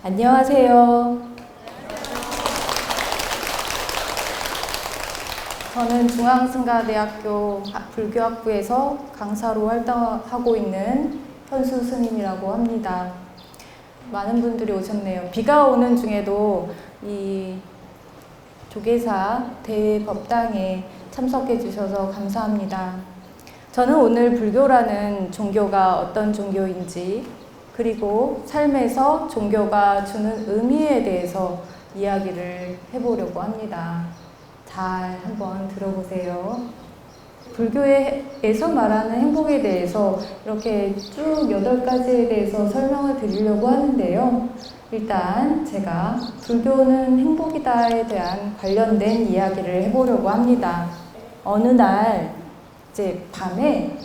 안녕하세요. 저는 중앙승가대학교 불교학부에서 강사로 활동하고 있는 현수 스님이라고 합니다. 많은 분들이 오셨네요. 비가 오는 중에도 이 조계사 대법당에 참석해 주셔서 감사합니다. 저는 오늘 불교라는 종교가 어떤 종교인지, 그리고 삶에서 종교가 주는 의미에 대해서 이야기를 해보려고 합니다. 잘 한번 들어보세요. 불교에서 말하는 행복에 대해서 이렇게 쭉 8가지에 대해서 설명을 드리려고 하는데요. 일단 제가 불교는 행복이다에 대한 관련된 이야기를 해보려고 합니다. 어느 날 이제 밤에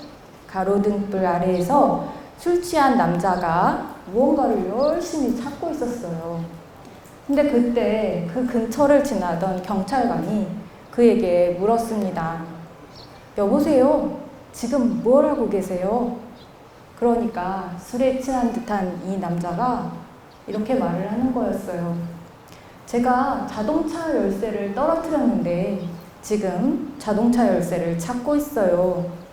가로등불 아래에서 술 취한 남자가 무언가를 열심히 찾고 있었어요. 근데 그때 그 근처를 지나던 경찰관이 그에게 물었습니다. 여보세요? 지금 뭘 하고 계세요? 그러니까 술에 취한 듯한 이 남자가 이렇게 말을 하는 거였어요. 제가 자동차 열쇠를 떨어뜨렸는데 지금 자동차 열쇠를 찾고 있어요.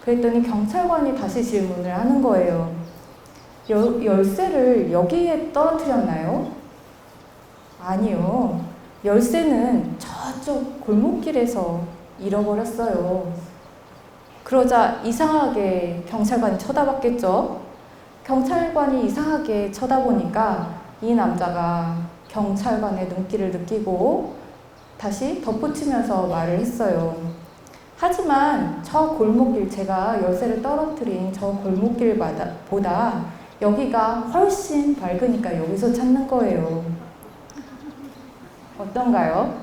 그랬더니 경찰관이 다시 질문을 하는 거예요. 열쇠를 여기에 떨어뜨렸나요? 아니요. 열쇠는 저쪽 골목길에서 잃어버렸어요. 그러자 이상하게 경찰관이 쳐다봤겠죠? 경찰관이 이상하게 쳐다보니까 이 남자가 경찰관의 눈길을 느끼고 다시 덧붙이면서 말을 했어요. 하지만 저 골목길, 제가 열쇠를 떨어뜨린 저 골목길보다 여기가 훨씬 밝으니까 여기서 찾는 거예요. 어떤가요?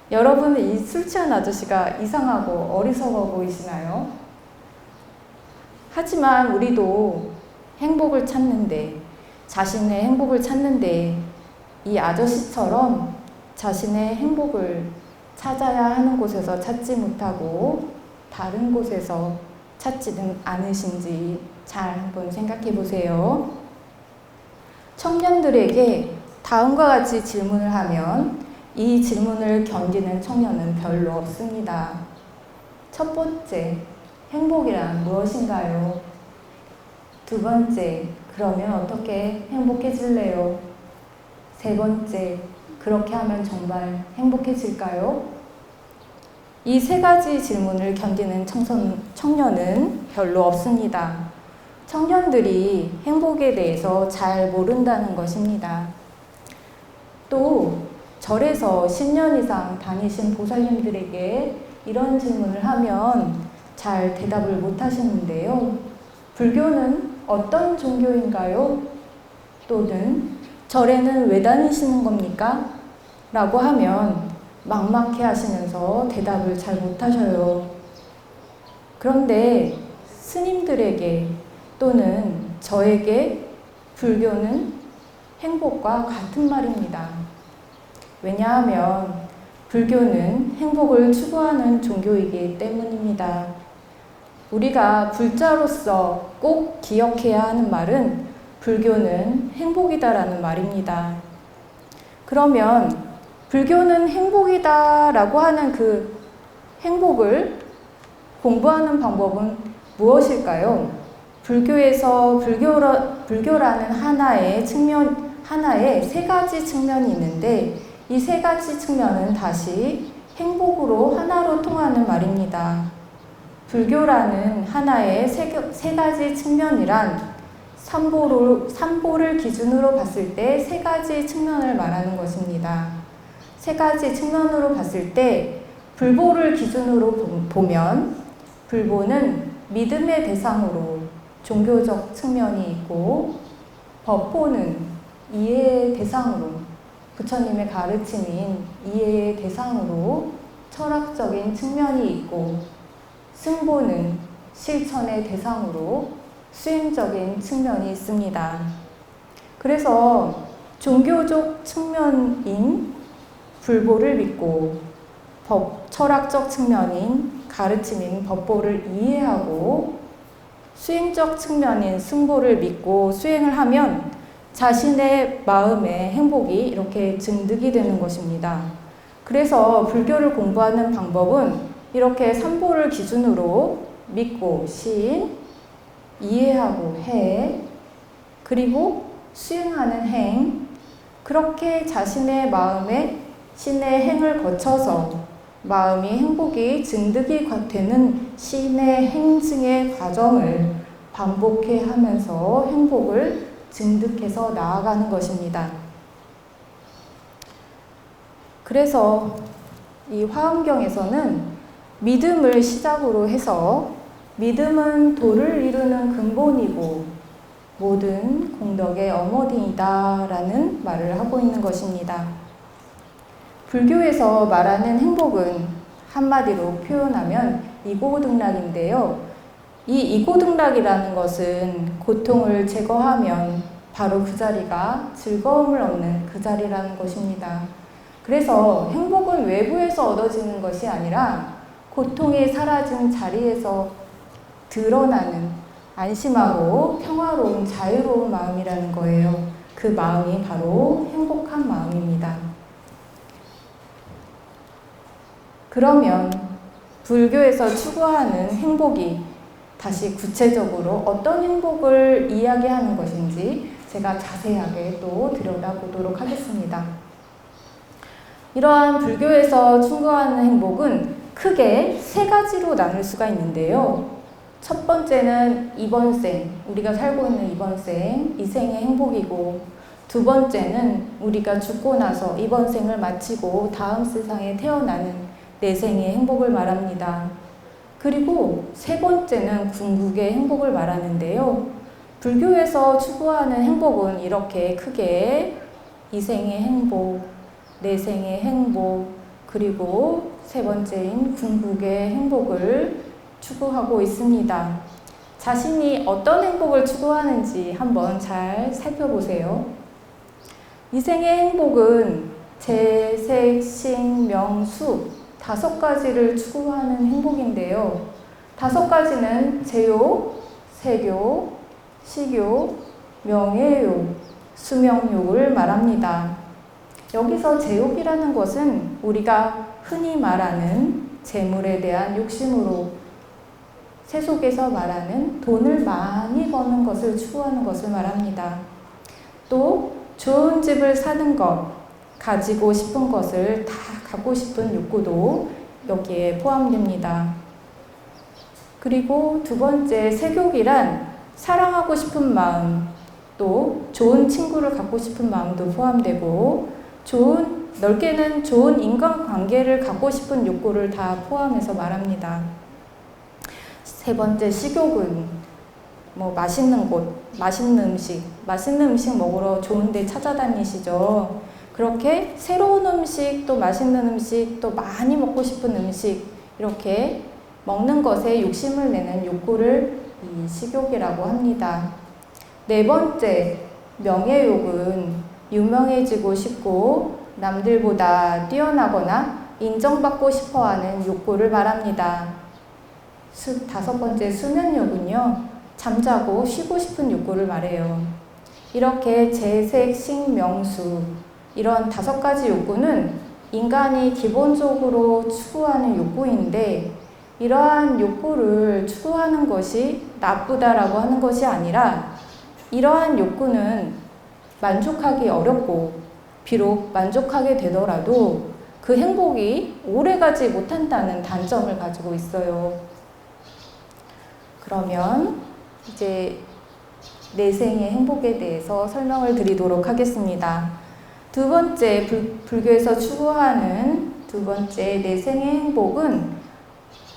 여러분, 이 술 취한 아저씨가 이상하고 어리석어 보이시나요? 하지만 우리도 행복을 찾는데, 자신의 행복을 찾는데 이 아저씨처럼 자신의 행복을 찾아야 하는 곳에서 찾지 못하고 다른 곳에서 찾지는 않으신지 잘 한번 생각해 보세요. 청년들에게 다음과 같이 질문을 하면 이 질문을 견디는 청년은 별로 없습니다. 첫 번째, 행복이란 무엇인가요? 두 번째, 그러면 어떻게 행복해질래요? 세 번째, 그렇게 하면 정말 행복해질까요? 이 3가지 질문을 견디는 청년은 별로 없습니다. 청년들이 행복에 대해서 잘 모른다는 것입니다. 또 절에서 10년 이상 다니신 보살님들에게 이런 질문을 하면 잘 대답을 못 하시는데요. 불교는 어떤 종교인가요? 또는 절에는 왜 다니시는 겁니까? 라고 하면 막막해 하시면서 대답을 잘 못하셔요. 그런데 스님들에게 또는 저에게 불교는 행복과 같은 말입니다. 왜냐하면 불교는 행복을 추구하는 종교이기 때문입니다. 우리가 불자로서 꼭 기억해야 하는 말은 불교는 행복이다라는 말입니다. 그러면 불교는 행복이다라고 하는 그 행복을 공부하는 방법은 무엇일까요? 불교에서 불교라는 하나의 3가지 측면이 있는데 이 3가지 측면은 다시 행복으로 하나로 통하는 말입니다. 불교라는 하나의 3가지 측면이란 삼보를 기준으로 봤을 때 3가지 측면을 말하는 것입니다. 3가지 측면으로 봤을 때 불보를 기준으로 보면 불보는 믿음의 대상으로 종교적 측면이 있고, 법보는 이해의 대상으로 부처님의 가르침인 이해의 대상으로 철학적인 측면이 있고, 승보는 실천의 대상으로 수행적인 측면이 있습니다. 그래서 종교적 측면인 불보를 믿고 철학적 측면인 가르침인 법보를 이해하고 수행적 측면인 승보를 믿고 수행을 하면 자신의 마음의 행복이 이렇게 증득이 되는 것입니다. 그래서 불교를 공부하는 방법은 이렇게 삼보를 기준으로 믿고 신, 이해하고 해, 그리고 수행하는 행, 그렇게 자신의 마음에 신의 행을 거쳐서 마음이 행복이 증득이 되는 신의 행증의 과정을 반복해 하면서 행복을 증득해서 나아가는 것입니다. 그래서 이 화엄경에서는 믿음을 시작으로 해서 믿음은 도를 이루는 근본이고 모든 공덕의 어머니이다 라는 말을 하고 있는 것입니다. 불교에서 말하는 행복은 한마디로 표현하면 이고등락인데요. 이 이고등락이라는 것은 고통을 제거하면 바로 그 자리가 즐거움을 얻는 그 자리라는 것입니다. 그래서 행복은 외부에서 얻어지는 것이 아니라 고통이 사라진 자리에서 드러나는 안심하고 평화로운 자유로운 마음이라는 거예요. 그 마음이 바로 행복한 마음입니다. 그러면 불교에서 추구하는 행복이 다시 구체적으로 어떤 행복을 이야기하는 것인지 제가 자세하게 또 들여다보도록 하겠습니다. 이러한 불교에서 추구하는 행복은 크게 세 가지로 나눌 수가 있는데요. 첫 번째는 이번 생, 우리가 살고 있는 이번 생, 이 생의 행복이고, 두 번째는 우리가 죽고 나서 이번 생을 마치고 다음 세상에 태어나는 내생의 행복을 말합니다. 그리고 세 번째는 궁극의 행복을 말하는데요. 불교에서 추구하는 행복은 이렇게 크게 이 생의 행복, 내생의 행복, 그리고 세 번째인 궁극의 행복을 추구하고 있습니다. 자신이 어떤 행복을 추구하는지 한번 잘 살펴보세요. 이 생의 행복은 재색, 식, 명, 수 5가지를 추구하는 행복인데요. 5가지는 재욕, 색욕, 식욕, 명예욕, 수명욕을 말합니다. 여기서 재욕이라는 것은 우리가 흔히 말하는 재물에 대한 욕심으로 세속에서 말하는 돈을 많이 버는 것을 추구하는 것을 말합니다. 또 좋은 집을 사는 것, 가지고 싶은 것을 다 갖고 싶은 욕구도 여기에 포함됩니다. 그리고 두 번째 색욕이란 사랑하고 싶은 마음, 또 좋은 친구를 갖고 싶은 마음도 포함되고 넓게는 좋은 인간관계를 갖고 싶은 욕구를 다 포함해서 말합니다. 세 번째 식욕은 맛있는 곳, 맛있는 음식 먹으러 좋은 데 찾아다니시죠. 그렇게 새로운 음식, 또 맛있는 음식, 또 많이 먹고 싶은 음식, 이렇게 먹는 것에 욕심을 내는 욕구를 이 식욕이라고 합니다. 네 번째, 명예욕은 유명해지고 싶고 남들보다 뛰어나거나 인정받고 싶어하는 욕구를 말합니다. 다섯 번째, 수면욕은요, 잠자고 쉬고 싶은 욕구를 말해요. 이렇게 재색, 식, 명수 이런 5가지 욕구는 인간이 기본적으로 추구하는 욕구인데, 이러한 욕구를 추구하는 것이 나쁘다라고 하는 것이 아니라 이러한 욕구는 만족하기 어렵고, 비록 만족하게 되더라도 그 행복이 오래가지 못한다는 단점을 가지고 있어요. 그러면 이제 내생의 행복에 대해서 설명을 드리도록 하겠습니다. 두 번째, 불교에서 추구하는 두 번째 내생의 행복은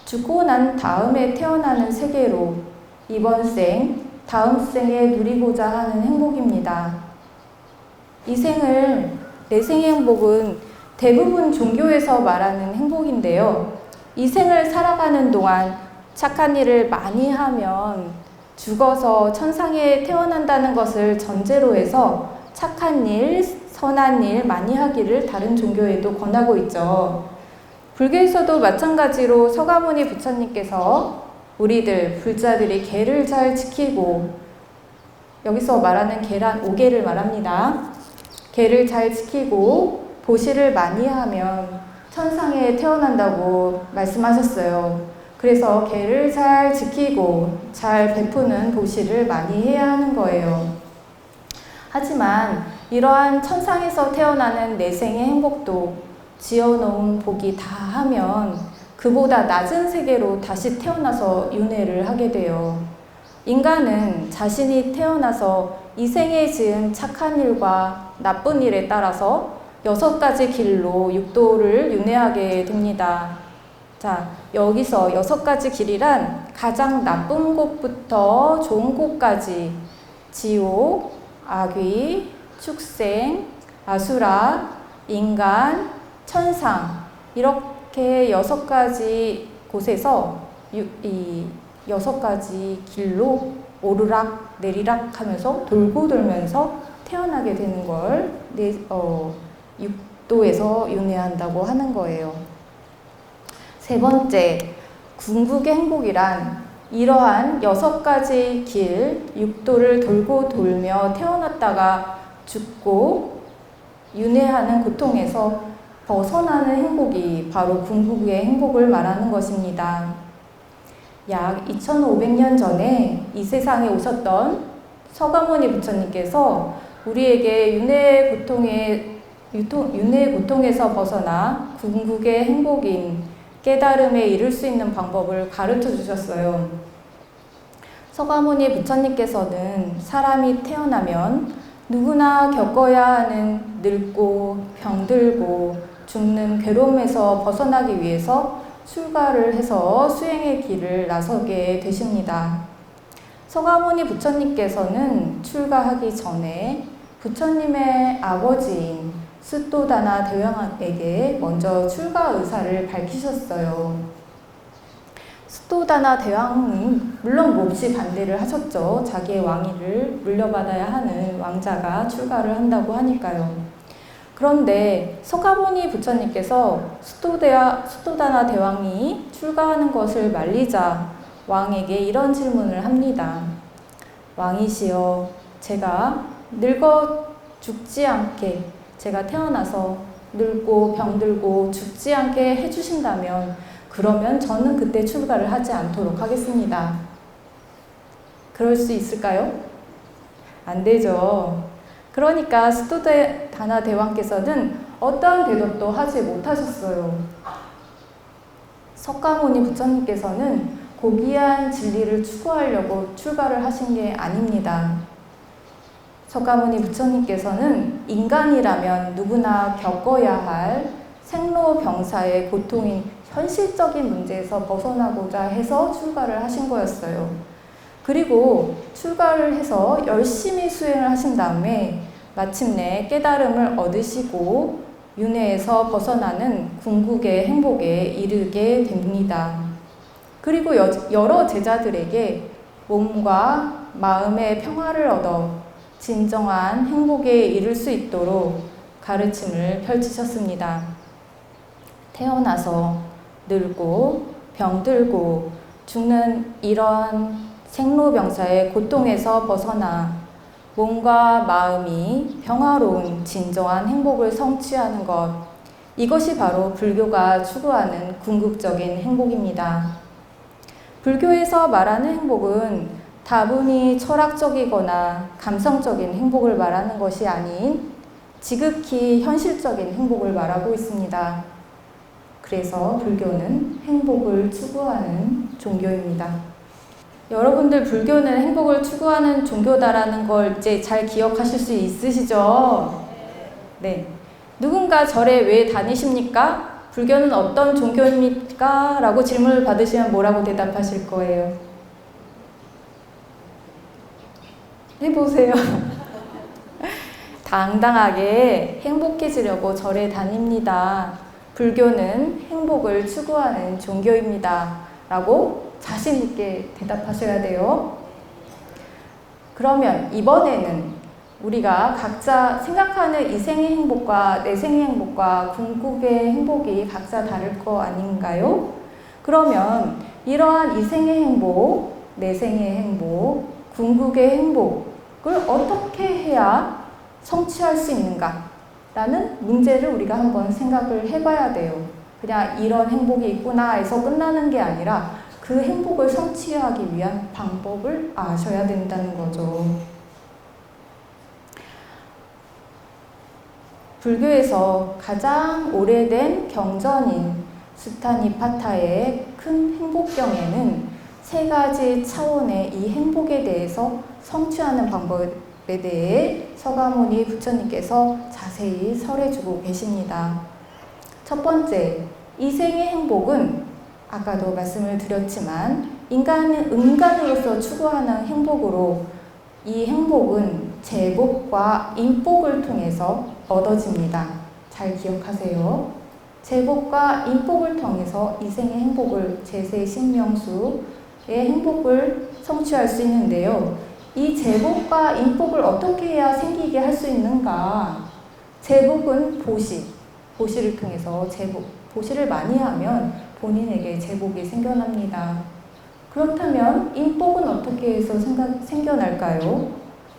죽고 난 다음에 태어나는 세계로 이번 생, 다음 생에 누리고자 하는 행복입니다. 이 생을, 내생의 행복은 대부분 종교에서 말하는 행복인데요. 이 생을 살아가는 동안 착한 일을 많이 하면 죽어서 천상에 태어난다는 것을 전제로 해서 착한 일, 선한 일 많이 하기를 다른 종교에도 권하고 있죠. 불교에서도 마찬가지로 서가모니 부처님께서 우리들 불자들이 계를 잘 지키고 여기서 말하는 계란 5개를 말합니다. 계를 잘 지키고 보시를 많이 하면 천상에 태어난다고 말씀하셨어요. 그래서 계를 잘 지키고 잘 베푸는 보시를 많이 해야 하는 거예요. 하지만 이러한 천상에서 태어나는 내생의 행복도 지어놓은 복이 다 하면 그보다 낮은 세계로 다시 태어나서 윤회를 하게 돼요. 인간은 자신이 태어나서 이 생에 지은 착한 일과 나쁜 일에 따라서 6가지 길로 육도를 윤회하게 됩니다. 자, 여기서 6가지 길이란 가장 나쁜 곳부터 좋은 곳까지 지옥, 악귀, 축생, 아수라, 인간, 천상 이렇게 6가지 곳에서 이 6가지 길로 오르락 내리락 하면서 돌고 돌면서 태어나게 되는 걸 육도에서 윤회한다고 하는 거예요. 세 번째, 궁극의 행복이란 이러한 6가지 길, 육도를 돌고 돌며 태어났다가 죽고 윤회하는 고통에서 벗어나는 행복이 바로 궁극의 행복을 말하는 것입니다. 약 2500년 전에 이 세상에 오셨던 서가모니 부처님께서 우리에게 윤회의 고통에서 벗어나 궁극의 행복인 깨달음에 이를 수 있는 방법을 가르쳐 주셨어요. 서가모니 부처님께서는 사람이 태어나면 누구나 겪어야 하는 늙고 병들고 죽는 괴로움에서 벗어나기 위해서 출가를 해서 수행의 길을 나서게 되십니다. 서가모니 부처님께서는 출가하기 전에 부처님의 아버지인 스토다나 대왕에게 먼저 출가 의사를 밝히셨어요. 스토다나 대왕은 물론 몹시 반대를 하셨죠. 자기의 왕위를 물려받아야 하는 왕자가 출가를 한다고 하니까요. 그런데 서가모니 부처님께서 스토다나 대왕이 출가하는 것을 말리자 왕에게 이런 질문을 합니다. 왕이시여, 제가 늙어 죽지 않게, 제가 태어나서 늙고 병들고 죽지 않게 해주신다면 그러면 저는 그때 출가를 하지 않도록 하겠습니다. 그럴 수 있을까요? 안 되죠. 그러니까 스토다나 대왕께서는 어떠한 대답도 하지 못하셨어요. 서가모니 부처님께서는 고귀한 진리를 추구하려고 출가를 하신 게 아닙니다. 서가모니 부처님께서는 인간이라면 누구나 겪어야 할 생로병사의 고통인 현실적인 문제에서 벗어나고자 해서 출가를 하신 거였어요. 그리고 출가를 해서 열심히 수행을 하신 다음에 마침내 깨달음을 얻으시고 윤회에서 벗어나는 궁극의 행복에 이르게 됩니다. 그리고 여러 제자들에게 몸과 마음의 평화를 얻어 진정한 행복에 이를 수 있도록 가르침을 펼치셨습니다. 태어나서 늙고 병들고 죽는 이러한 생로병사의 고통에서 벗어나 몸과 마음이 평화로운 진정한 행복을 성취하는 것, 이것이 바로 불교가 추구하는 궁극적인 행복입니다. 불교에서 말하는 행복은 다분히 철학적이거나 감성적인 행복을 말하는 것이 아닌 지극히 현실적인 행복을 말하고 있습니다. 그래서 불교는 행복을 추구하는 종교입니다. 여러분들, 불교는 행복을 추구하는 종교다라는 걸 이제 잘 기억하실 수 있으시죠? 네. 누군가 절에 왜 다니십니까? 불교는 어떤 종교입니까? 라고 질문을 받으시면 뭐라고 대답하실 거예요? 해보세요. 당당하게 행복해지려고 절에 다닙니다. 불교는 행복을 추구하는 종교입니다. 라고 자신 있게 대답하셔야 돼요. 그러면 이번에는 우리가 각자 생각하는 이 생의 행복과 내 생의 행복과 궁극의 행복이 각자 다를 거 아닌가요? 그러면 이러한 이 생의 행복, 내 생의 행복, 궁극의 행복, 그걸 어떻게 해야 성취할 수 있는가? 라는 문제를 우리가 한번 생각을 해봐야 돼요. 그냥 이런 행복이 있구나 해서 끝나는 게 아니라 그 행복을 성취하기 위한 방법을 아셔야 된다는 거죠. 불교에서 가장 오래된 경전인 수타니파타의 큰 행복경에는 세 가지 차원의 이 행복에 대해서 성취하는 방법에 대해 서가모니 부처님께서 자세히 설해주고 계십니다. 첫 번째, 이생의 행복은 아까도 말씀을 드렸지만 인간으로서 추구하는 행복으로 이 행복은 제복과 인복을 통해서 얻어집니다. 잘 기억하세요. 제복과 인복을 통해서 이생의 행복을 제세신명수의 행복을 성취할 수 있는데요. 이 제복과 인복을 어떻게 해야 생기게 할 수 있는가? 제복은 보시를 통해서 보시를 많이 하면 본인에게 제복이 생겨납니다. 그렇다면 인복은 어떻게 해서 생겨날까요?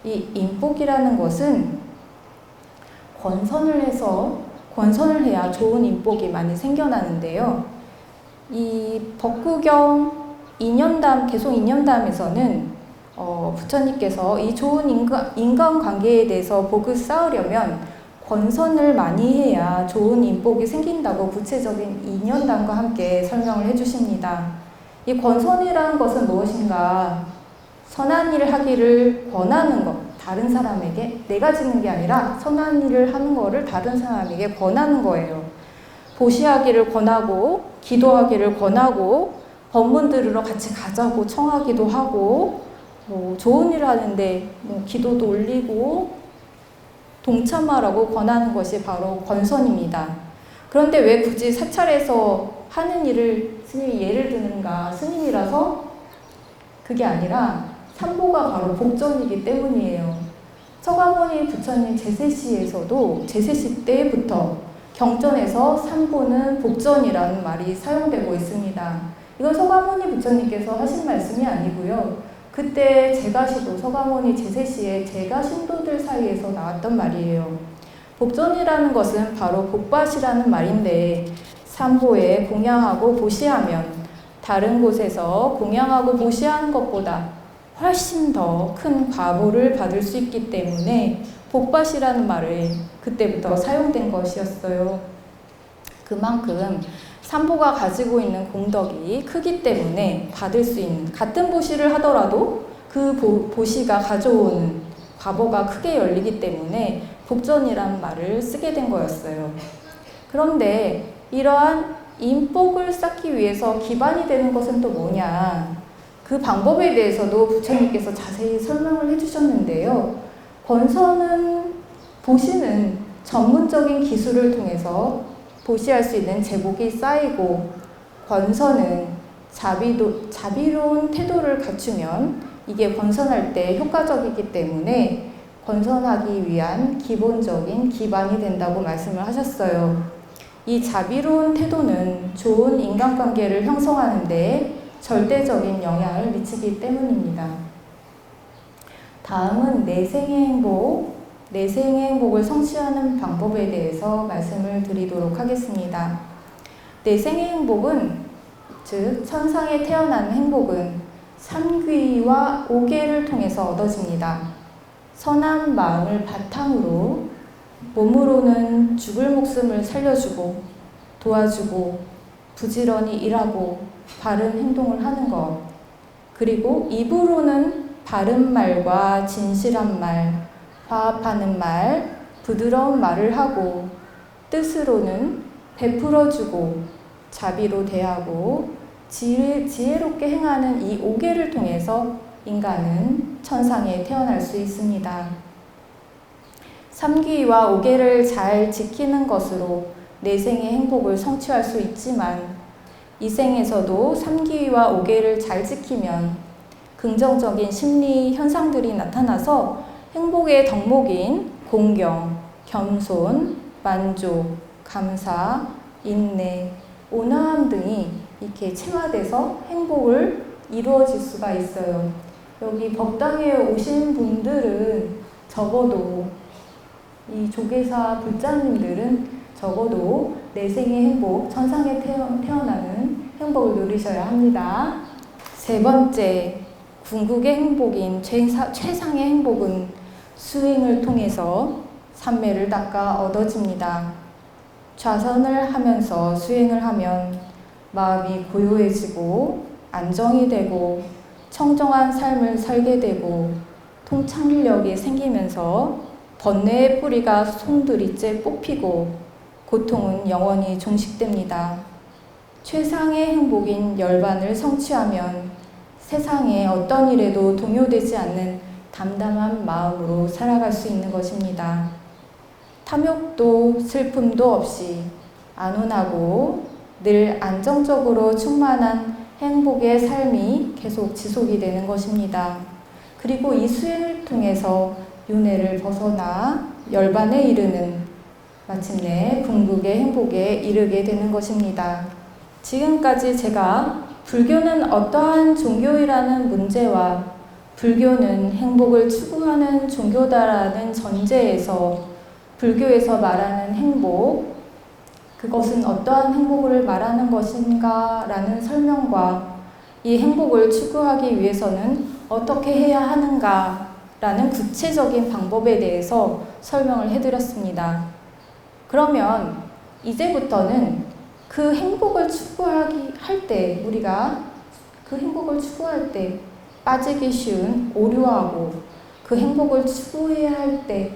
이 인복이라는 것은 권선을 해야 좋은 인복이 많이 생겨나는데요. 이 법구경 계속 이념담에서는 부처님께서 이 좋은 인간관계에 대해서 복을 쌓으려면 권선을 많이 해야 좋은 인복이 생긴다고 구체적인 이념담과 함께 설명을 해주십니다. 이 권선이라는 것은 무엇인가? 선한 일을 하기를 권하는 것. 다른 사람에게 내가 짓는 게 아니라 선한 일을 하는 거를 다른 사람에게 권하는 거예요. 보시하기를 권하고 기도하기를 권하고 법문 들으러 같이 가자고 청하기도 하고 좋은 일을 하는데 기도도 올리고 동참하라고 권하는 것이 바로 권선입니다. 그런데 왜 굳이 사찰에서 하는 일을 스님이 예를 드는가? 스님이라서 그게 아니라 삼보가 바로 복전이기 때문이에요. 서가모니 부처님 제세시 때부터 경전에서 삼보는 복전이라는 말이 사용되고 있습니다. 이건 서가모니 부처님께서 하신 말씀이 아니고요. 그때 서가모니 제세시의 제가 신도들 사이에서 나왔던 말이에요. 복전이라는 것은 바로 복밭이라는 말인데 삼보에 공양하고 보시하면 다른 곳에서 공양하고 보시하는 것보다 훨씬 더 큰 과보를 받을 수 있기 때문에 복밭이라는 말을 그때부터 사용된 것이었어요. 그만큼 삼보가 가지고 있는 공덕이 크기 때문에 받을 수 있는, 같은 보시를 하더라도 그 보시가 가져오는 과보가 크게 열리기 때문에 복전이라는 말을 쓰게 된 거였어요. 그런데 이러한 인복을 쌓기 위해서 기반이 되는 것은 또 뭐냐? 그 방법에 대해서도 부처님께서 자세히 설명을 해주셨는데요. 보시는 전문적인 기술을 통해서 보시할 수 있는 제복이 쌓이고, 권선은 자비로운 태도를 갖추면 이게 권선할 때 효과적이기 때문에 권선하기 위한 기본적인 기반이 된다고 말씀을 하셨어요. 이 자비로운 태도는 좋은 인간관계를 형성하는 데 절대적인 영향을 미치기 때문입니다. 다음은 내생의 행복을 성취하는 방법에 대해서 말씀을 드리도록 하겠습니다. 내생의 행복은, 즉 천상에 태어나는 행복은 삼귀와 오계를 통해서 얻어집니다. 선한 마음을 바탕으로 몸으로는 죽을 목숨을 살려주고 도와주고 부지런히 일하고 바른 행동을 하는 것, 그리고 입으로는 바른 말과 진실한 말, 화합하는 말, 부드러운 말을 하고 뜻으로는 베풀어주고 자비로 대하고 지혜롭게 행하는 이 오계를 통해서 인간은 천상에 태어날 수 있습니다. 삼귀와 오계를 잘 지키는 것으로 내생의 행복을 성취할 수 있지만 이 생에서도 삼귀와 오계를 잘 지키면 긍정적인 심리 현상들이 나타나서 행복의 덕목인 공경, 겸손, 만족, 감사, 인내, 온화함 등이 이렇게 체화돼서 행복을 이루어질 수가 있어요. 여기 법당에 오신 분들은 적어도 이 조계사 불자님들은 적어도 내생의 행복, 천상에 태어나는 행복을 누리셔야 합니다. 세 번째, 궁극의 행복인 최상의 행복은 수행을 통해서 삼매를 닦아 얻어집니다. 좌선을 하면서 수행을 하면 마음이 고요해지고 안정이 되고 청정한 삶을 살게 되고 통찰력이 생기면서 번뇌의 뿌리가 송두리째 뽑히고 고통은 영원히 종식됩니다. 최상의 행복인 열반을 성취하면 세상에 어떤 일에도 동요되지 않는 담담한 마음으로 살아갈 수 있는 것입니다. 탐욕도 슬픔도 없이 안온하고 늘 안정적으로 충만한 행복의 삶이 계속 지속이 되는 것입니다. 그리고 이 수행을 통해서 윤회를 벗어나 열반에 이르는 마침내 궁극의 행복에 이르게 되는 것입니다. 지금까지 제가 불교는 어떠한 종교이라는 문제와 불교는 행복을 추구하는 종교다라는 전제에서 불교에서 말하는 행복, 그것은 어떠한 행복을 말하는 것인가 라는 설명과 이 행복을 추구하기 위해서는 어떻게 해야 하는가 라는 구체적인 방법에 대해서 설명을 해드렸습니다. 그러면 이제부터는 그 행복을 추구하기 할 때, 우리가 그 행복을 추구할 때 빠지기 쉬운 오류하고 그 행복을 추구해야 할 때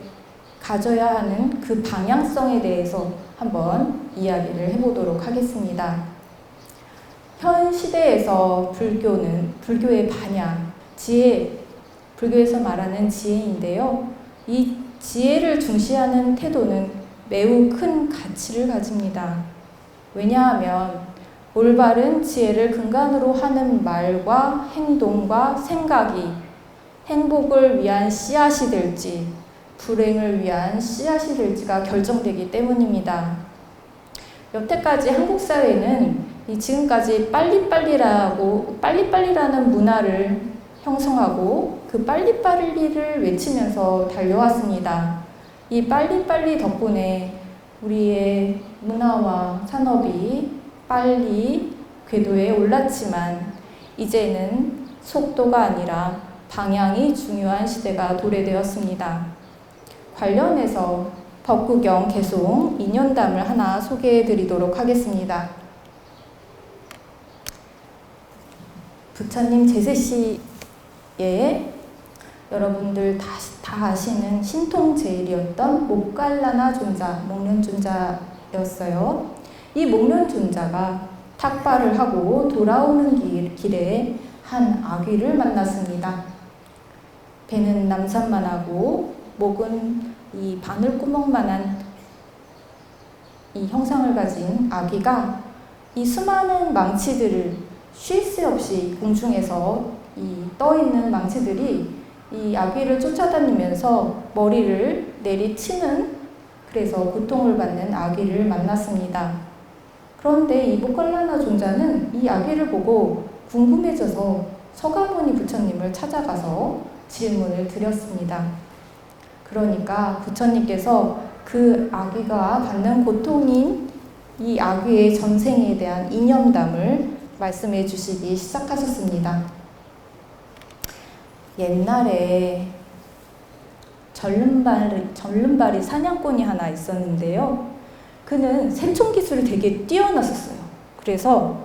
가져야 하는 그 방향성에 대해서 한번 이야기를 해보도록 하겠습니다. 현 시대에서 불교의 반야, 지혜, 불교에서 말하는 지혜인데요. 이 지혜를 중시하는 태도는 매우 큰 가치를 가집니다. 왜냐하면 올바른 지혜를 근간으로 하는 말과 행동과 생각이 행복을 위한 씨앗이 될지 불행을 위한 씨앗이 될지가 결정되기 때문입니다. 여태까지 한국 사회는 지금까지 빨리빨리라는 문화를 형성하고 그 빨리빨리를 외치면서 달려왔습니다. 이 빨리빨리 덕분에 우리의 문화와 산업이 빨리 궤도에 올랐지만 이제는 속도가 아니라 방향이 중요한 시대가 도래되었습니다. 관련해서 법구경 개송 2년담을 하나 소개해 드리도록 하겠습니다. 부처님 제세시에 여러분들 다 아시는 신통제일이었던 목갈라나 존자, 목련존자였어요. 이 목련존자가 탁발을 하고 돌아오는 길에 한 아귀를 만났습니다. 배는 남산만하고 목은 이 바늘구멍만한 이 형상을 가진 아귀가 이 수많은 망치들을 쉴 새 없이 공중에서 이 떠있는 망치들이 이 아귀를 쫓아다니면서 머리를 내리치는, 그래서 고통을 받는 아귀를 만났습니다. 그런데 이 목갈라나 존자는 이 아귀를 보고 궁금해져서 서가모니 부처님을 찾아가서 질문을 드렸습니다. 그러니까 부처님께서 그 아귀가 받는 고통인 이 아귀의 전생에 대한 이념담을 말씀해 주시기 시작하셨습니다. 옛날에 절름발이 사냥꾼이 하나 있었는데요. 그는 새총 기술이 되게 뛰어났었어요. 그래서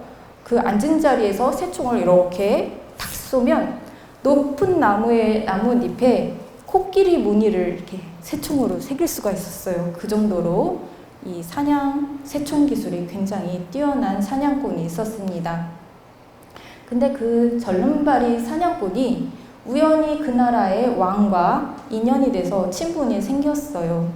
그 앉은 자리에서 새총을 이렇게 탁 쏘면 높은 나뭇잎에 코끼리 무늬를 이렇게 새총으로 새길 수가 있었어요. 그 정도로 이 새총 기술이 굉장히 뛰어난 사냥꾼이 있었습니다. 근데 그 절름발이 사냥꾼이 우연히 그 나라의 왕과 인연이 돼서 친분이 생겼어요.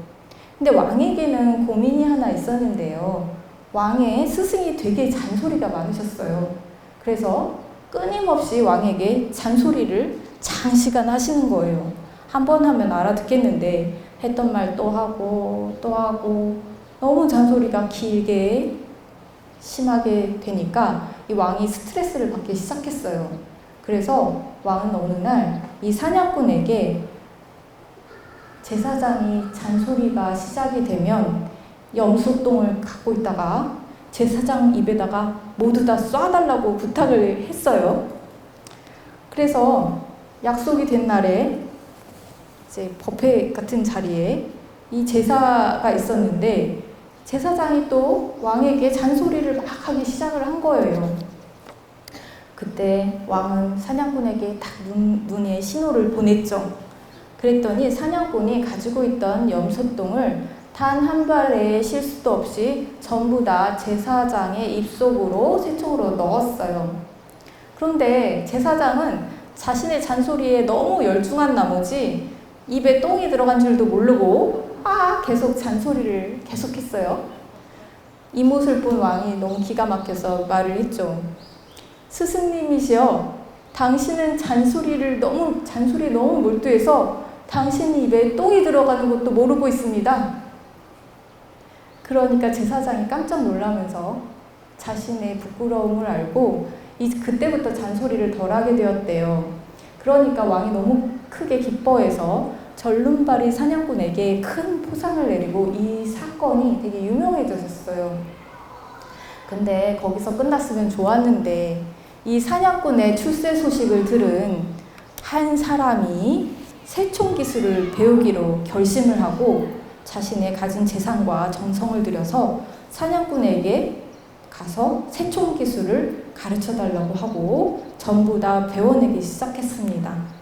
근데 왕에게는 고민이 하나 있었는데요. 왕의 스승이 되게 잔소리가 많으셨어요. 그래서 끊임없이 왕에게 잔소리를 장시간 하시는 거예요. 한 번 하면 알아듣겠는데 했던 말 또 하고 또 하고 너무 잔소리가 길게 심하게 되니까 이 왕이 스트레스를 받기 시작했어요. 그래서 왕은 어느 날 이 사냥꾼에게 제사장이 잔소리가 시작이 되면 염소똥을 갖고 있다가 제사장 입에다가 모두 다 쏴달라고 부탁을 했어요. 그래서 약속이 된 날에 이제 법회 같은 자리에 이 제사가 있었는데 제사장이 또 왕에게 잔소리를 막 하기 시작을 한 거예요. 그때 왕은 사냥꾼에게 딱 눈에 신호를 보냈죠. 그랬더니 사냥꾼이 가지고 있던 염소똥을 단 한 발의 실수도 없이 전부 다 제사장의 입속으로 새총으로 넣었어요. 그런데 제사장은 자신의 잔소리에 너무 열중한 나머지 입에 똥이 들어간 줄도 모르고 계속 잔소리를 계속했어요. 이 모습을 본 왕이 너무 기가 막혀서 말을 했죠. 스승님이시여, 당신은 잔소리에 너무 몰두해서 당신 입에 똥이 들어가는 것도 모르고 있습니다. 그러니까 제사장이 깜짝 놀라면서 자신의 부끄러움을 알고 그때부터 잔소리를 덜하게 되었대요. 그러니까 왕이 너무 크게 기뻐해서 절름발이 사냥꾼에게 큰 포상을 내리고 이 사건이 되게 유명해졌어요. 근데 거기서 끝났으면 좋았는데 이 사냥꾼의 출세 소식을 들은 한 사람이 새총 기술을 배우기로 결심을 하고 자신의 가진 재산과 정성을 들여서 사냥꾼에게 가서 새총 기술을 가르쳐 달라고 하고 전부 다 배워내기 시작했습니다.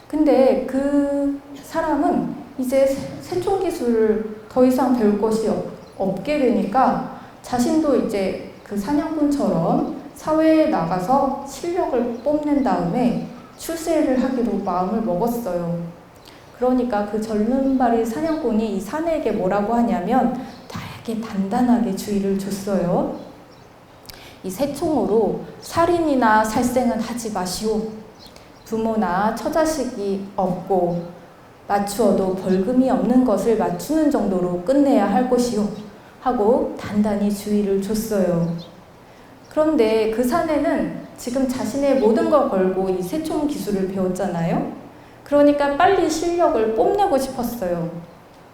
근데 그 사람은 이제 새총 기술을 더 이상 배울 것이 없게 되니까 자신도 이제 그 사냥꾼처럼 사회에 나가서 실력을 뽐낸 다음에 출세를 하기로 마음을 먹었어요. 그러니까 그 절름발이 사냥꾼이 이 사내에게 뭐라고 하냐면 되게 단단하게 주의를 줬어요. 이 새총으로 살인이나 살생은 하지 마시오. 부모나 처자식이 없고 맞추어도 벌금이 없는 것을 맞추는 정도로 끝내야 할 것이오. 하고 단단히 주의를 줬어요. 그런데 그 사내는 지금 자신의 모든 걸 걸고 이 새총 기술을 배웠잖아요. 그러니까 빨리 실력을 뽐내고 싶었어요.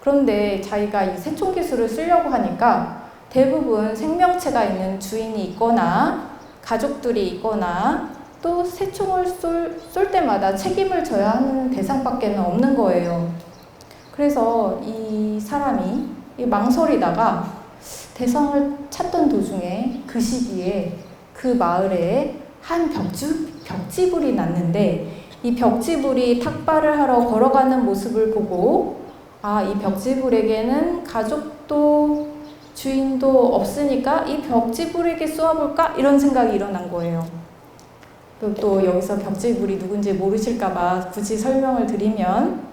그런데 자기가 이 새총 기술을 쓰려고 하니까 대부분 생명체가 있는 주인이 있거나 가족들이 있거나 또 새총을 쏠 때마다 책임을 져야 하는 대상밖에 없는 거예요. 그래서 이 사람이 망설이다가 대상을 찾던 도중에 그 시기에 그 마을에 한 벽지불이 났는데 이 벽지불이 탁발을 하러 걸어가는 모습을 보고 이 벽지불에게는 가족도 주인도 없으니까 이 벽지불에게 쏘아볼까? 이런 생각이 일어난 거예요. 또 여기서 벽지불이 누군지 모르실까봐 굳이 설명을 드리면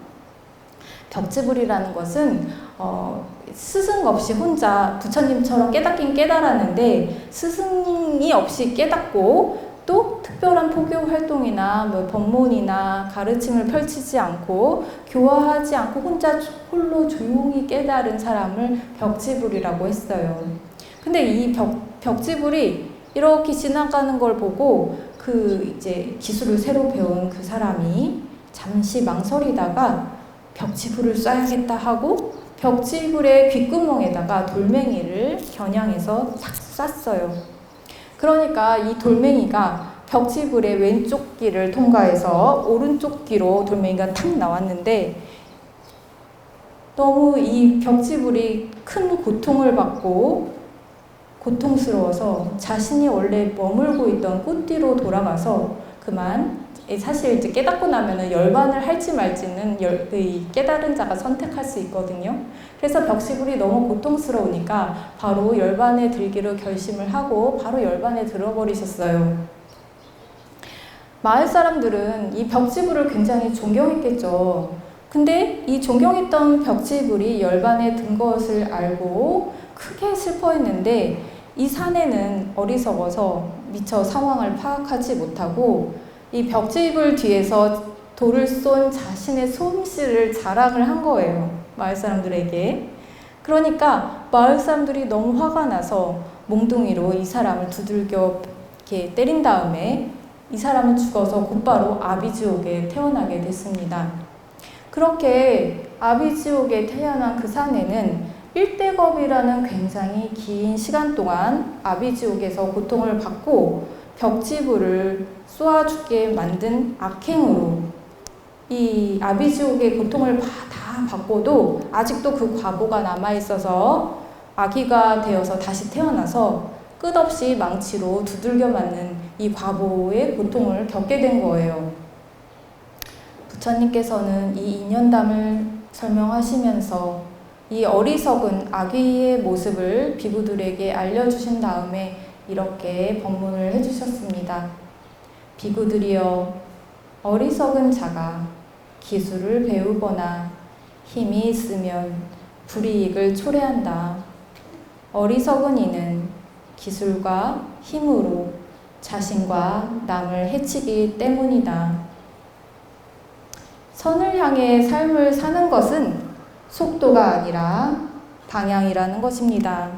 벽지불이라는 것은 스승 없이 혼자 부처님처럼 깨닫긴 깨달았는데 스승이 없이 깨닫고 또 특별한 포교 활동이나 법문이나 가르침을 펼치지 않고 교화하지 않고 혼자 홀로 조용히 깨달은 사람을 벽지불이라고 했어요. 근데 이 벽지불이 이렇게 지나가는 걸 보고 이제 기술을 새로 배운 그 사람이 잠시 망설이다가 벽지불을 쏴야겠다 하고 벽지불의 귓구멍에다가 돌멩이를 겨냥해서 탁 쐈어요. 그러니까 이 돌멩이가 벽지불의 왼쪽 귀를 통과해서 오른쪽 귀로 돌멩이가 탁 나왔는데 너무 이 벽지불이 큰 고통을 받고 고통스러워서 자신이 원래 머물고 있던 꽃뒤로 돌아가서 그만 사실 이제 깨닫고 나면은 열반을 할지 말지는 깨달은 자가 선택할 수 있거든요. 그래서 벽지불이 너무 고통스러우니까 바로 열반에 들기로 결심을 하고 바로 열반에 들어버리셨어요. 마을 사람들은 이 벽지불을 굉장히 존경했겠죠. 근데 이 존경했던 벽지불이 열반에 든 것을 알고 크게 슬퍼했는데 이 사내는 어리석어서 미처 상황을 파악하지 못하고 이 벽지불 뒤에서 돌을 쏜 자신의 솜씨를 자랑을 한 거예요. 마을 사람들에게. 그러니까 마을 사람들이 너무 화가 나서 몽둥이로 이 사람을 두들겨 이렇게 때린 다음에 이 사람은 죽어서 곧바로 아비지옥에 태어나게 됐습니다. 그렇게 아비지옥에 태어난 그 사내는 일대겁이라는 굉장히 긴 시간 동안 아비지옥에서 고통을 받고 벽지불을 쏘아 죽게 만든 악행으로 이 아비지옥의 고통을 다 받고도 아직도 그 과보가 남아있어서 아기가 되어서 다시 태어나서 끝없이 망치로 두들겨 맞는 이 과보의 고통을 겪게 된 거예요. 부처님께서는 이 인연담을 설명하시면서 이 어리석은 아기의 모습을 비구들에게 알려주신 다음에 이렇게 법문을 해주셨습니다. 비구들이여, 어리석은 자가 기술을 배우거나 힘이 있으면 불이익을 초래한다. 어리석은 이는 기술과 힘으로 자신과 남을 해치기 때문이다. 선을 향해 삶을 사는 것은 속도가 아니라 방향이라는 것입니다.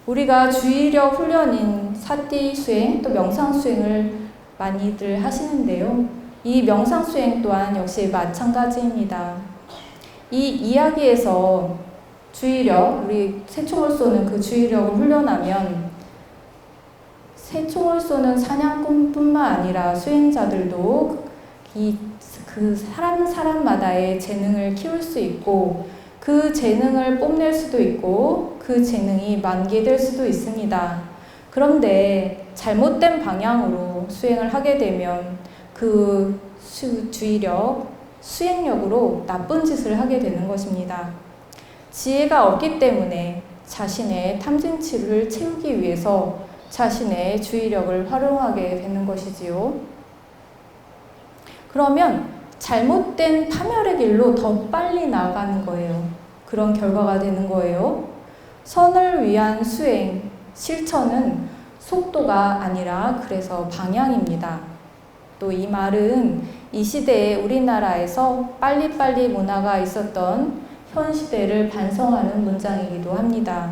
우리가 주의력 훈련인 사티 수행 또 명상 수행을 많이들 하시는데요. 이 명상 수행 또한 역시 마찬가지입니다. 이 이야기에서 주의력, 우리 새총을 쏘는 그 주의력을 훈련하면 새총을 쏘는 사냥꾼뿐만 아니라 수행자들도 그 사람마다의 재능을 키울 수 있고 그 재능을 뽐낼 수도 있고 그 재능이 만개될 수도 있습니다. 그런데 잘못된 방향으로 수행을 하게 되면 그 주의력, 수행력으로 나쁜 짓을 하게 되는 것입니다. 지혜가 없기 때문에 자신의 탐진치를 채우기 위해서 자신의 주의력을 활용하게 되는 것이지요. 그러면 잘못된 파멸의 길로 더 빨리 나아가는 거예요. 그런 결과가 되는 거예요. 선을 위한 수행, 실천은 속도가 아니라 그래서 방향입니다. 또 이 말은 이 시대에 우리나라에서 빨리빨리 문화가 있었던 현 시대를 반성하는 문장이기도 합니다.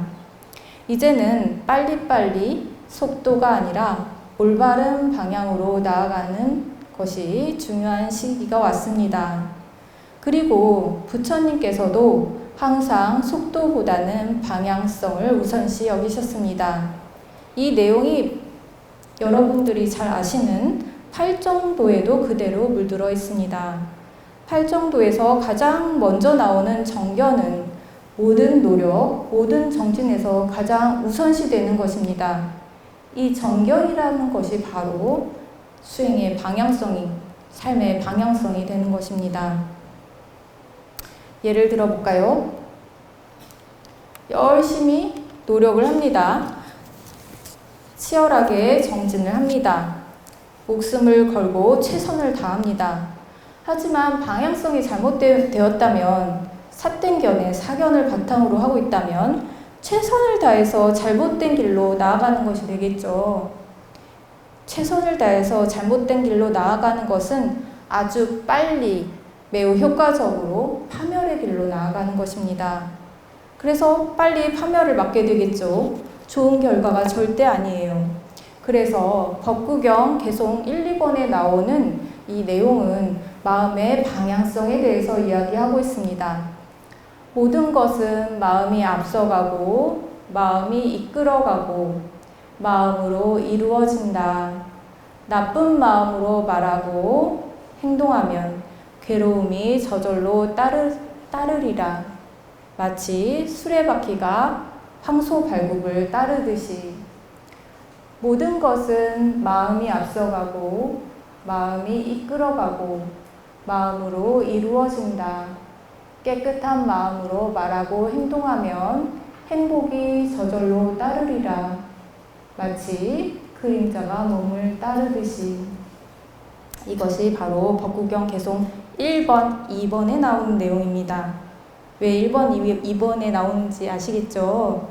이제는 빨리빨리 속도가 아니라 올바른 방향으로 나아가는 것이 중요한 시기가 왔습니다. 그리고 부처님께서도 항상 속도보다는 방향성을 우선시 여기셨습니다. 이 내용이 여러분들이 잘 아시는 팔정도에도 그대로 물들어 있습니다. 팔정도에서 가장 먼저 나오는 정견은 모든 노력, 모든 정진에서 가장 우선시되는 것입니다. 이 정견이라는 것이 바로 수행의 방향성이, 삶의 방향성이 되는 것입니다. 예를 들어 볼까요? 열심히 노력을 합니다. 치열하게 정진을 합니다. 목숨을 걸고 최선을 다합니다. 하지만 방향성이 잘못되었다면, 삿된 사견을 바탕으로 하고 있다면 최선을 다해서 잘못된 길로 나아가는 것이 되겠죠. 최선을 다해서 잘못된 길로 나아가는 것은 아주 빨리 매우 효과적으로 파멸의 길로 나아가는 것입니다. 그래서 빨리 파멸을 맞게 되겠죠. 좋은 결과가 절대 아니에요. 그래서 법구경 개송 1, 2권에 나오는 이 내용은 마음의 방향성에 대해서 이야기하고 있습니다. 모든 것은 마음이 앞서가고 마음이 이끌어가고 마음으로 이루어진다. 나쁜 마음으로 말하고 행동하면 괴로움이 저절로 따르리라. 마치 수레바퀴가 황소발굽을 따르듯이 모든 것은 마음이 앞서가고 마음이 이끌어가고 마음으로 이루어진다. 깨끗한 마음으로 말하고 행동하면 행복이 저절로 따르리라. 마치 그림자가 몸을 따르듯이. 이것이 바로 법구경 개송 1번, 2번에 나오는 내용입니다. 왜 1번, 2번에 나오는지 아시겠죠?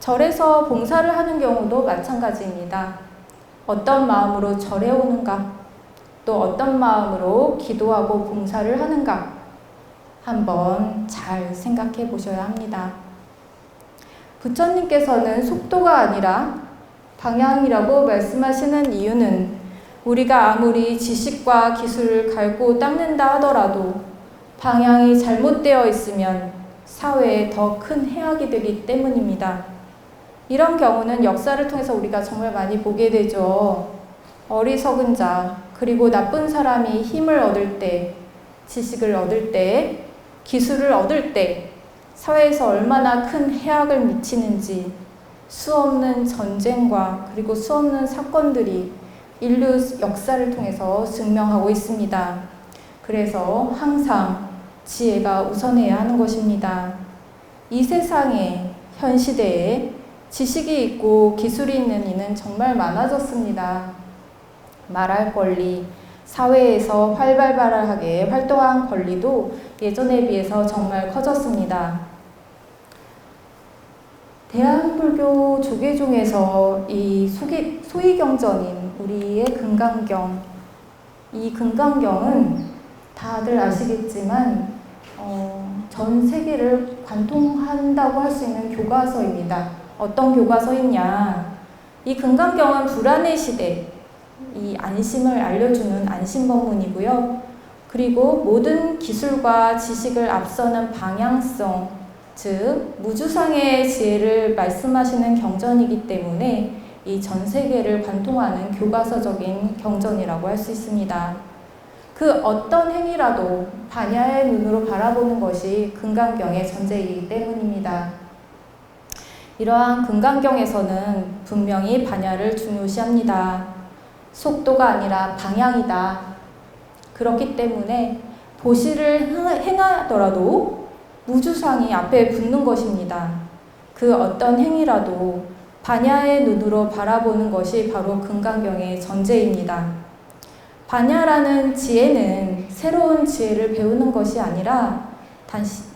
절에서 봉사를 하는 경우도 마찬가지입니다. 어떤 마음으로 절에 오는가? 또 어떤 마음으로 기도하고 봉사를 하는가? 한번 잘 생각해 보셔야 합니다. 부처님께서는 속도가 아니라 방향이라고 말씀하시는 이유는 우리가 아무리 지식과 기술을 갈고 닦는다 하더라도 방향이 잘못되어 있으면 사회에 더 큰 해악이 되기 때문입니다. 이런 경우는 역사를 통해서 우리가 정말 많이 보게 되죠. 어리석은 자, 그리고 나쁜 사람이 힘을 얻을 때, 지식을 얻을 때, 기술을 얻을 때 사회에서 얼마나 큰 해악을 미치는지 수없는 전쟁과 그리고 수없는 사건들이 인류 역사를 통해서 증명하고 있습니다. 그래서 항상 지혜가 우선해야 하는 것입니다. 이 세상에, 현 시대에 지식이 있고 기술이 있는 이는 정말 많아졌습니다. 말할 권리, 사회에서 활발하게 활동한 권리도 예전에 비해서 정말 커졌습니다. 대한불교 조계 중에서 이 소위경전인 우리의 금강경, 이 금강경은 다들 아시겠지만 전 세계를 관통한다고 할 수 있는 교과서입니다. 어떤 교과서이냐? 이 금강경은 불안의 시대, 이 안심을 알려주는 안심법문이고요. 그리고 모든 기술과 지식을 앞서는 방향성, 즉 무주상의 지혜를 말씀하시는 경전이기 때문에 이 전 세계를 관통하는 교과서적인 경전이라고 할 수 있습니다. 그 어떤 행위라도 반야의 눈으로 바라보는 것이 금강경의 전제이기 때문입니다. 이러한 금강경에서는 분명히 반야를 중요시합니다. 속도가 아니라 방향이다. 그렇기 때문에 보시를 행하더라도 무주상이 앞에 붙는 것입니다. 그 어떤 행위라도 반야의 눈으로 바라보는 것이 바로 금강경의 전제입니다. 반야라는 지혜는 새로운 지혜를 배우는 것이 아니라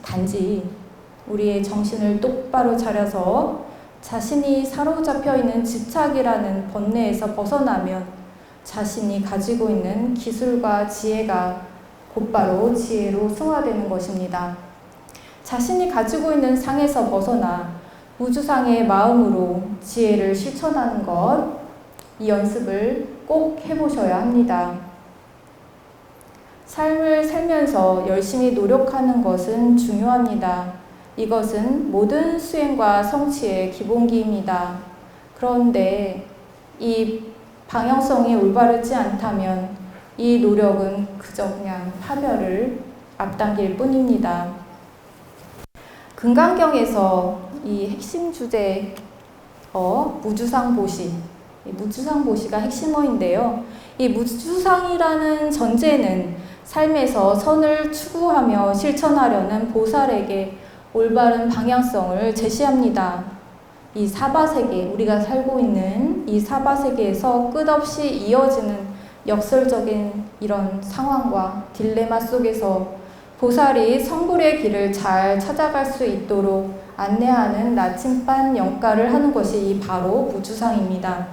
단지 우리의 정신을 똑바로 차려서 자신이 사로잡혀 있는 집착이라는 번뇌에서 벗어나면 자신이 가지고 있는 기술과 지혜가 곧바로 지혜로 승화되는 것입니다. 자신이 가지고 있는 상에서 벗어나 무주상의 마음으로 지혜를 실천하는 것, 이 연습을 꼭 해보셔야 합니다. 삶을 살면서 열심히 노력하는 것은 중요합니다. 이것은 모든 수행과 성취의 기본기입니다. 그런데 이 방향성이 올바르지 않다면 이 노력은 그저 그냥 파멸을 앞당길 뿐입니다. 금강경에서 이 핵심 주제 무주상보시, 무주상보시가 핵심어인데요. 이 무주상이라는 전제는 삶에서 선을 추구하며 실천하려는 보살에게 올바른 방향성을 제시합니다. 이 사바세계, 우리가 살고 있는 이 사바세계에서 끝없이 이어지는 역설적인 이런 상황과 딜레마 속에서 보살이 성불의 길을 잘 찾아갈 수 있도록 안내하는 나침반 영가를 하는 것이 바로 무주상입니다.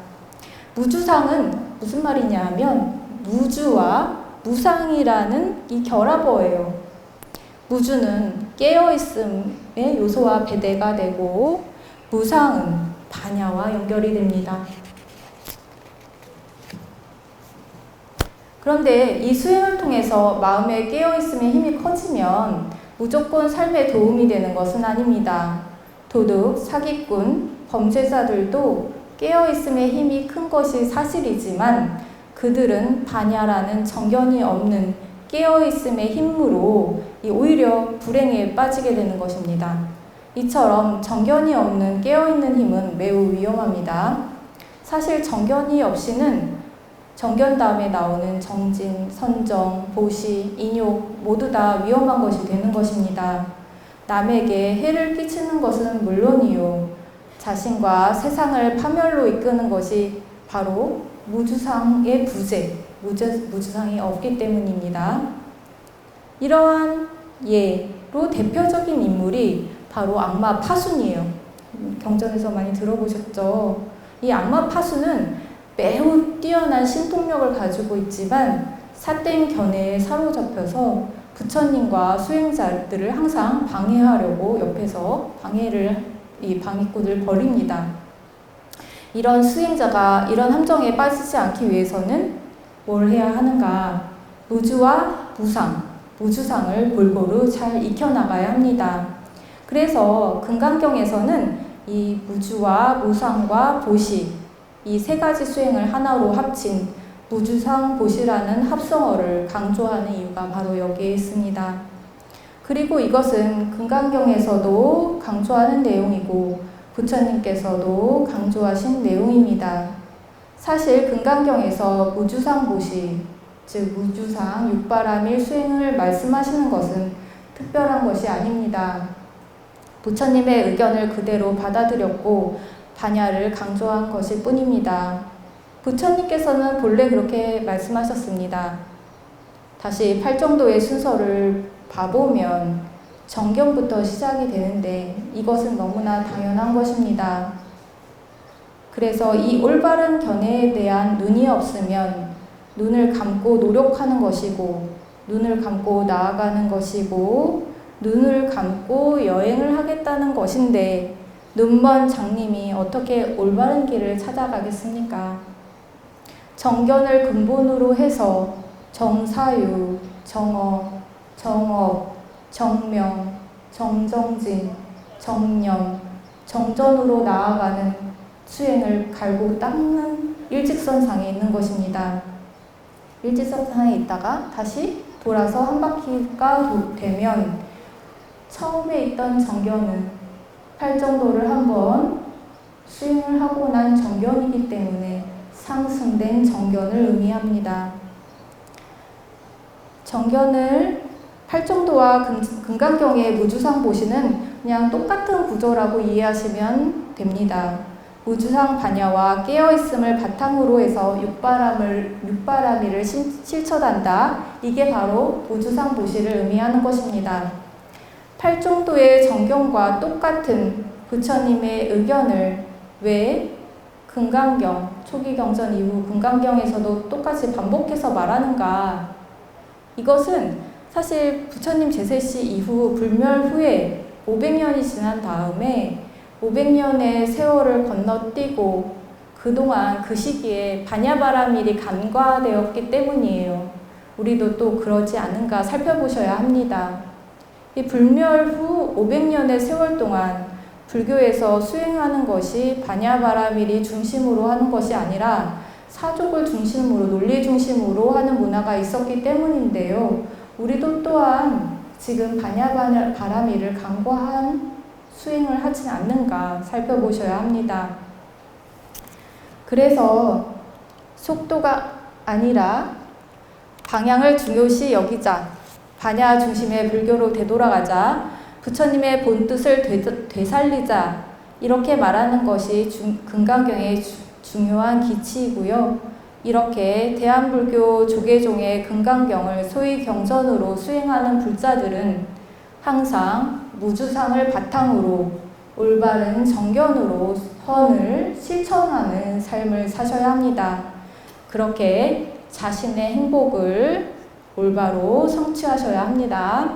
무주상은 무슨 말이냐 하면 무주와 무상이라는 이 결합어예요. 무주는 깨어있음의 요소와 배대가 되고 무상은 반야와 연결이 됩니다. 그런데 이 수행을 통해서 마음의 깨어있음의 힘이 커지면 무조건 삶에 도움이 되는 것은 아닙니다. 도둑, 사기꾼, 범죄자들도 깨어있음의 힘이 큰 것이 사실이지만 그들은 반야라는 정견이 없는 깨어있음의 힘으로 오히려 불행에 빠지게 되는 것입니다. 이처럼 정견이 없는 깨어있는 힘은 매우 위험합니다. 사실 정견이 없이는 정견 다음에 나오는 정진, 선정, 보시, 인욕 모두 다 위험한 것이 되는 것입니다. 남에게 해를 끼치는 것은 물론이요. 자신과 세상을 파멸로 이끄는 것이 바로 무주상의 부재, 무주상이 없기 때문입니다. 이러한 예로 대표적인 인물이 바로 악마 파순이에요. 경전에서 많이 들어보셨죠? 이 악마 파순은 매우 뛰어난 신통력을 가지고 있지만 삿된 견해에 사로잡혀서 부처님과 수행자들을 항상 방해하려고 옆에서 방해꾼을 벌입니다. 이런 수행자가 이런 함정에 빠지지 않기 위해서는 뭘 해야 하는가? 무주와 무상, 무주상을 골고루 잘 익혀나가야 합니다. 그래서 금강경에서는 이 무주와 무상과 보시, 이 세 가지 수행을 하나로 합친 무주상 보시라는 합성어를 강조하는 이유가 바로 여기에 있습니다. 그리고 이것은 금강경에서도 강조하는 내용이고 부처님께서도 강조하신 내용입니다. 사실 금강경에서 무주상 보시, 즉 무주상 육바라밀 수행을 말씀하시는 것은 특별한 것이 아닙니다. 부처님의 의견을 그대로 받아들였고 반야를 강조한 것일 뿐입니다. 부처님께서는 본래 그렇게 말씀하셨습니다. 다시 팔정도의 순서를 봐보면 정견부터 시작이 되는데 이것은 너무나 당연한 것입니다. 그래서 이 올바른 견해에 대한 눈이 없으면 눈을 감고 노력하는 것이고, 눈을 감고 나아가는 것이고, 눈을 감고 여행을 하겠다는 것인데 눈먼 장님이 어떻게 올바른 길을 찾아가겠습니까? 정견을 근본으로 해서 정사유, 정어, 정업, 정명, 정정진, 정념, 정전으로 나아가는 수행을 갈고 닦는 일직선상에 있는 것입니다. 일직선상에 있다가 다시 돌아서 한 바퀴가 되면 처음에 있던 정견은 팔정도를 한번 수행을 하고 난 정견이기 때문에 상승된 정견을 의미합니다. 정견을 팔정도와 금강경의 무주상 보시는 그냥 똑같은 구조라고 이해하시면 됩니다. 무주상 반야와 깨어있음을 바탕으로 해서 육바라밀을 실천한다. 이게 바로 무주상 보시를 의미하는 것입니다. 팔정도의 정견과 똑같은 부처님의 의견을 왜 금강경, 초기 경전 이후 금강경에서도 똑같이 반복해서 말하는가? 이것은 사실 부처님 제세시 이후 불멸 후에 500년이 지난 다음에 500년의 세월을 건너뛰고 그동안 그 시기에 반야바라밀이 간과되었기 때문이에요. 우리도 또 그러지 않은가 살펴보셔야 합니다. 이 불멸 후 500년의 세월 동안 불교에서 수행하는 것이 반야바라밀이 중심으로 하는 것이 아니라 사족을 중심으로, 논리 중심으로 하는 문화가 있었기 때문인데요. 우리도 또한 지금 반야바라밀을 간과한 수행을 하지 않는가 살펴보셔야 합니다. 그래서 속도가 아니라 방향을 중요시 여기자, 반야 중심의 불교로 되돌아가자, 부처님의 본뜻을 되살리자, 이렇게 말하는 것이 금강경의 중요한 기치이고요. 이렇게 대한불교 조계종의 금강경을 소위 경전으로 수행하는 불자들은 항상 무주상을 바탕으로 올바른 정견으로 선을 실천하는 삶을 사셔야 합니다. 그렇게 자신의 행복을 올바로 성취하셔야 합니다.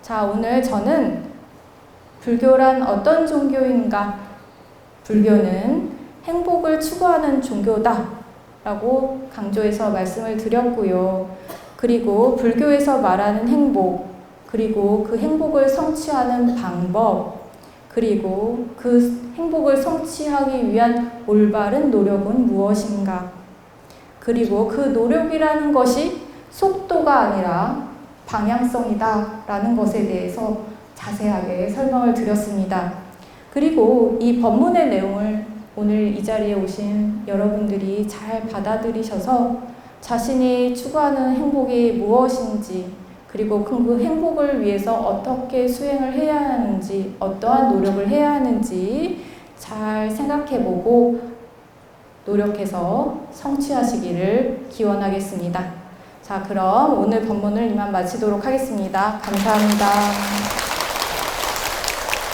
자, 오늘 저는 불교란 어떤 종교인가? 불교는 행복을 추구하는 종교다 라고 강조해서 말씀을 드렸고요. 그리고 불교에서 말하는 행복, 그리고 그 행복을 성취하는 방법, 그리고 그 행복을 성취하기 위한 올바른 노력은 무엇인가? 그리고 그 노력이라는 것이 속도가 아니라 방향성이다 라는 것에 대해서 자세하게 설명을 드렸습니다. 그리고 이 법문의 내용을 오늘 이 자리에 오신 여러분들이 잘 받아들이셔서 자신이 추구하는 행복이 무엇인지, 그리고 그 행복을 위해서 어떻게 수행을 해야 하는지, 어떠한 노력을 해야 하는지 잘 생각해보고 노력해서 성취하시기를 기원하겠습니다. 자, 그럼 오늘 법문을 이만 마치도록 하겠습니다. 감사합니다.